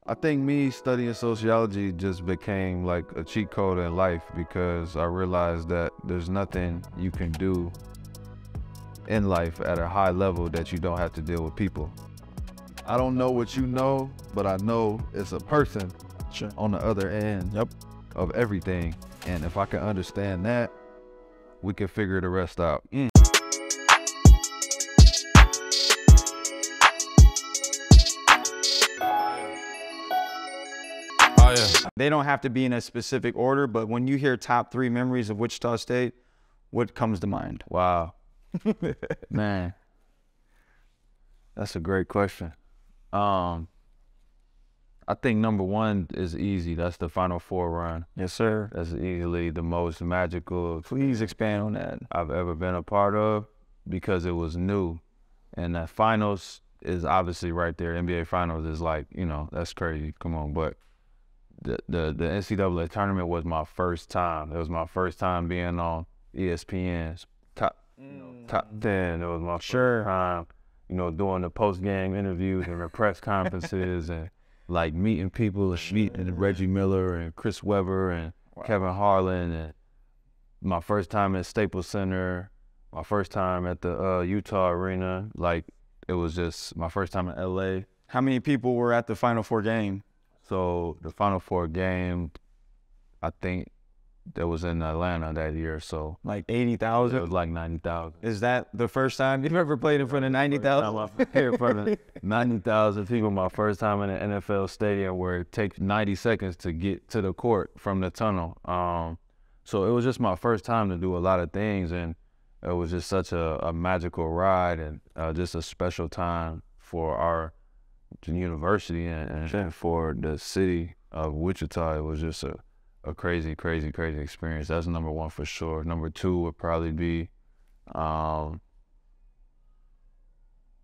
I think me studying sociology just became like a cheat code in life because I realized that there's nothing you can do in life at a high level that you don't have to deal with people. I don't know what you know, but I know it's a person on the other end of everything. And if I can understand that, we can figure the rest out. They don't have to be in a specific order, but when you hear top 3 memories of Wichita State, what comes to mind? Wow. Man, that's a great question. I think number 1 is easy. That's the Final Four run. Yes, sir. That's easily the most magical. Please expand on that. I've ever been a part of because it was new. And the finals is obviously right there. NBA Finals is like, you know, that's crazy. Come on. But the NCAA tournament was my first time. It was my first time being on ESPN's top 10. It was my first time, you know, doing the post-game interviews and the press conferences and like meeting people and meeting Reggie Miller and Chris Webber and Kevin Harlan, and my first time at Staples Center, my first time at the Utah Arena. Like, it was just my first time in LA. How many people were at the Final Four game? So the Final Four game, I think that was in Atlanta that year. So like 80,000? It was like 90,000. Is that the first time you've ever played in front of 90,000? In front of 90,000 people, my first time in an NFL stadium where it takes 90 seconds to get to the court from the tunnel. So it was just my first time to do a lot of things, and it was just such a magical ride and just a special time for our university and for the city of Wichita. It was just a crazy, crazy, crazy experience. That's number 1 for sure. Number 2 would probably be I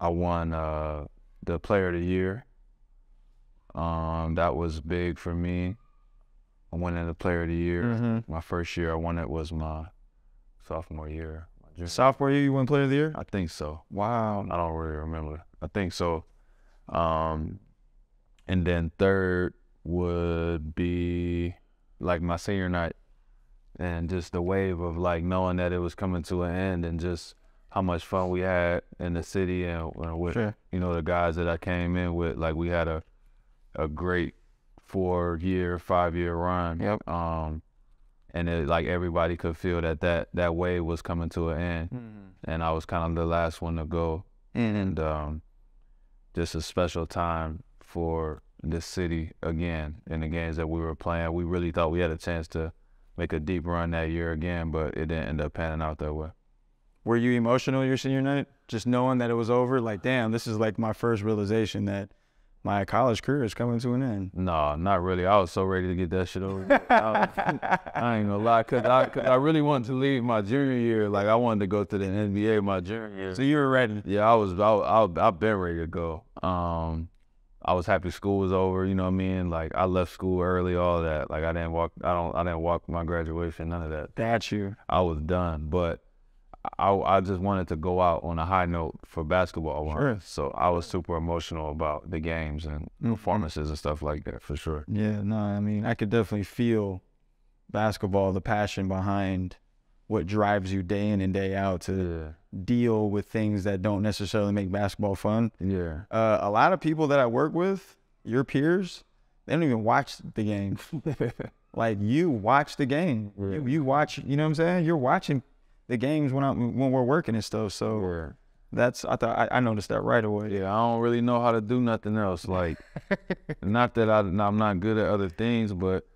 won the Player of the Year. That was big for me. I won the Player of the Year. My first year I won it was my sophomore year. Sophomore year you won Player of the Year? I think so. Wow. I don't really remember. I think so. And then 3rd would be like my senior night, and just the wave of like knowing that it was coming to an end, and just how much fun we had in the city and with you know, the guys that I came in with. Like, we had a great 4-year, 5-year run. And it, like, everybody could feel that wave was coming to an end, and I was kind of the last one to go. And just a special time for this city again. In the games that we were playing, we really thought we had a chance to make a deep run that year again, but it didn't end up panning out that way. Were you emotional your senior night? Just knowing that it was over? Like, damn, this is like my first realization that my college career is coming to an end. No, not really. I was so ready to get that shit over. I ain't gonna lie, cause I really wanted to leave my junior year. Like, I wanted to go to the NBA my junior year. So you were ready? Yeah, I've been ready to go. I was happy school was over. You know what I mean? Like, I left school early, all that. Like, I didn't walk my graduation, none of that. That's you. I was done, but I just wanted to go out on a high note for basketball. Sure. So I was super emotional about the games and performances and stuff like that, for sure. Yeah, no, I mean, I could definitely feel basketball, the passion behind what drives you day in and day out to deal with things that don't necessarily make basketball fun. Yeah. A lot of people that I work with, your peers, they don't even watch the game. Like, you watch the game. Yeah. You watch, you know what I'm saying? You're watching the games when we're working and stuff. So I noticed that right away. Yeah, I don't really know how to do nothing else. Like, not that I'm not good at other things, but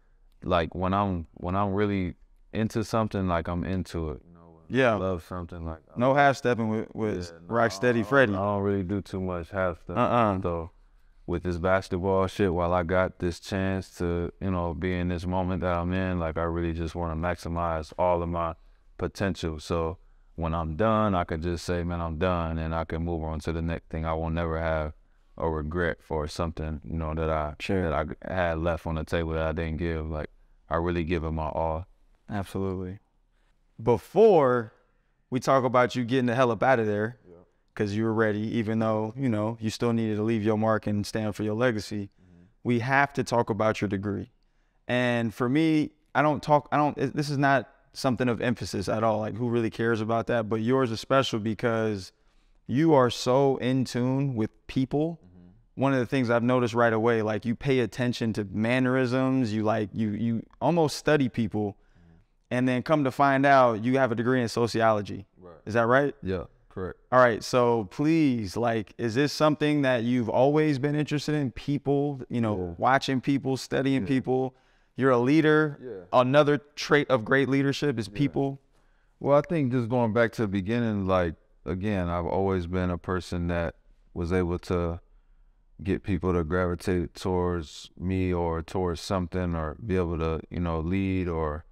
like when I'm really into something, like, I'm into it. You know, yeah. I love something, like, no half stepping with Rocksteady Freddie. I don't really do too much half step. So with this basketball shit, while I got this chance to, you know, be in this moment that I'm in, like, I really just want to maximize all of my potential. So when I'm done, I could just say, man, I'm done, and I can move on to the next thing. I will never have a regret for something, you know, that I had left on the table that I didn't give. Like, I really give it my all. Absolutely. Before we talk about you getting the hell up out of there, because you were ready, even though, you know, you still needed to leave your mark and stand for your legacy. we have to talk about your degree. And for me, this is not something of emphasis at all, like who really cares about that, but yours is special because you are so in tune with people. One of the things I've noticed right away, like you pay attention to mannerisms, you almost study people, and then come to find out you have a degree in sociology. Right. Is that right? Yeah, correct. All right, so please, like, is this something that you've always been interested in? People, watching people, studying people. You're a leader. Yeah. Another trait of great leadership is people. Well, I think just going back to the beginning, like, again, I've always been a person that was able to get people to gravitate towards me or towards something, or be able to, lead or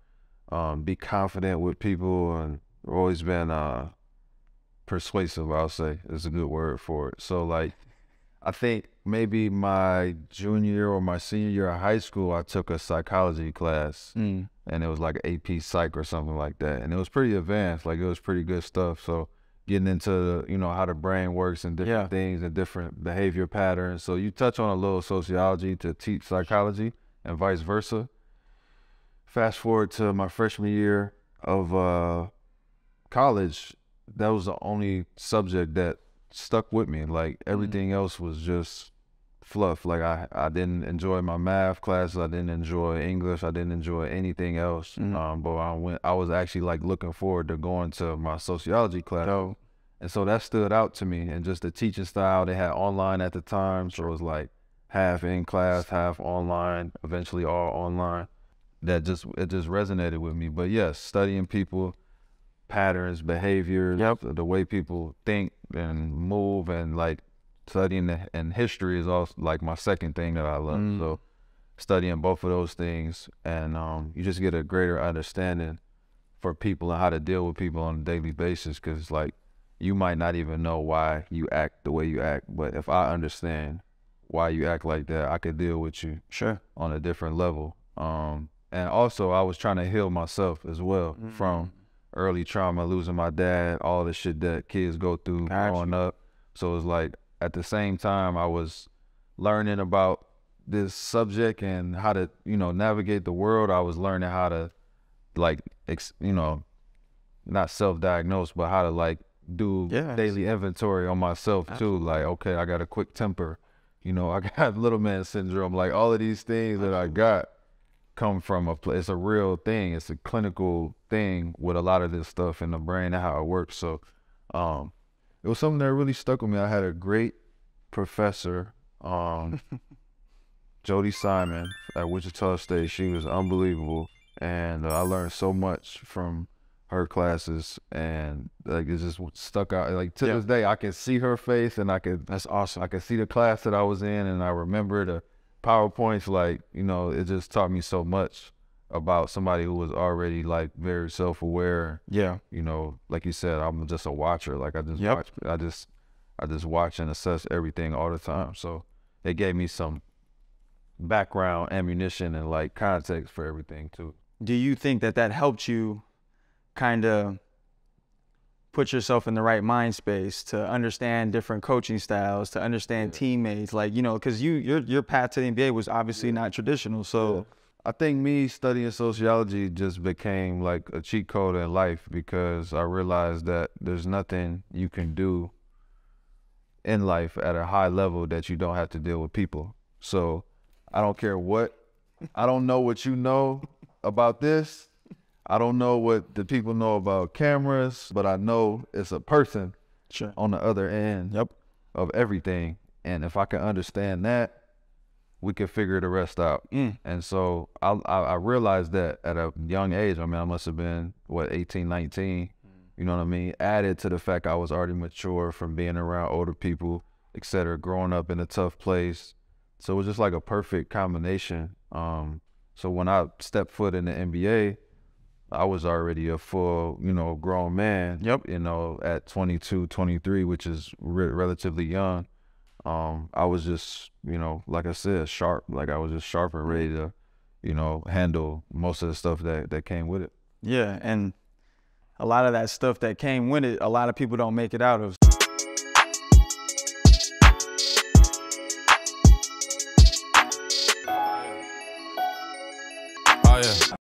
be confident with people, and I've always been persuasive, I'll say, is a good word for it. So, like, I think maybe my junior year or my senior year of high school, I took a psychology class, and it was like AP Psych or something like that, and it was pretty advanced, like it was pretty good stuff. So getting into how the brain works and different things and different behavior patterns. So you touch on a little sociology to teach psychology and vice versa. Fast forward to my freshman year of college, that was the only subject that stuck with me. Like everything else was just fluff. Like I didn't enjoy my math classes. I didn't enjoy English. I didn't enjoy anything else. But I was actually like looking forward to going to my sociology class. And so that stood out to me, and just the teaching style. They had online at the time, so it was like half in class, half online, eventually all online. It just resonated with me. But yes, studying people, patterns, behaviors, the way people think and move, and like studying and history is also like my second thing that I love. So studying both of those things, and you just get a greater understanding for people and how to deal with people on a daily basis, because like you might not even know why you act the way you act, but if I understand why you act like that, I could deal with you on a different level. And also I was trying to heal myself as well from early trauma, losing my dad, all the shit that kids go through growing up. So it's like at the same time I was learning about this subject and how to, navigate the world. I was learning how to like, not self-diagnose, but how to like do daily inventory on myself too. Like, okay, I got a quick temper, I got little man syndrome. Like all of these things that I got come from it's a real thing. It's a clinical thing with a lot of this stuff in the brain and how it works. So it was something that really stuck with me. I had a great professor, Jody Simon at Wichita State. She was unbelievable, and I learned so much from her classes, and like it just stuck out. Like to this day, I can see her face, and that's awesome. I can see the class that I was in, and I remember the PowerPoints. Like, it just taught me so much about somebody who was already like very self-aware. Like you said, I'm just a watcher. Like I just watch, I just watch and assess everything all the time. So it gave me some background ammunition and like context for everything too. Do you think that helped you kind of put yourself in the right mind space to understand different coaching styles, to understand teammates, like, because your path to the NBA was obviously not traditional. So I think me studying sociology just became like a cheat code in life, because I realized that there's nothing you can do in life at a high level that you don't have to deal with people. So I don't care I don't know what you know about this. I don't know what the people know about cameras, but I know it's a person on the other end of everything. And if I can understand that, we can figure the rest out. And so I realized that at a young age. I mean, I must have been, 18, 19, you know what I mean? Added to the fact I was already mature from being around older people, et cetera, growing up in a tough place. So it was just like a perfect combination. So when I stepped foot in the NBA, I was already a full, grown man, at 22, 23, which is relatively young. I was just, like I said, sharp. Like I was just sharp and ready to, handle most of the stuff that came with it. Yeah, and a lot of that stuff that came with it, a lot of people don't make it out of. Oh, yeah.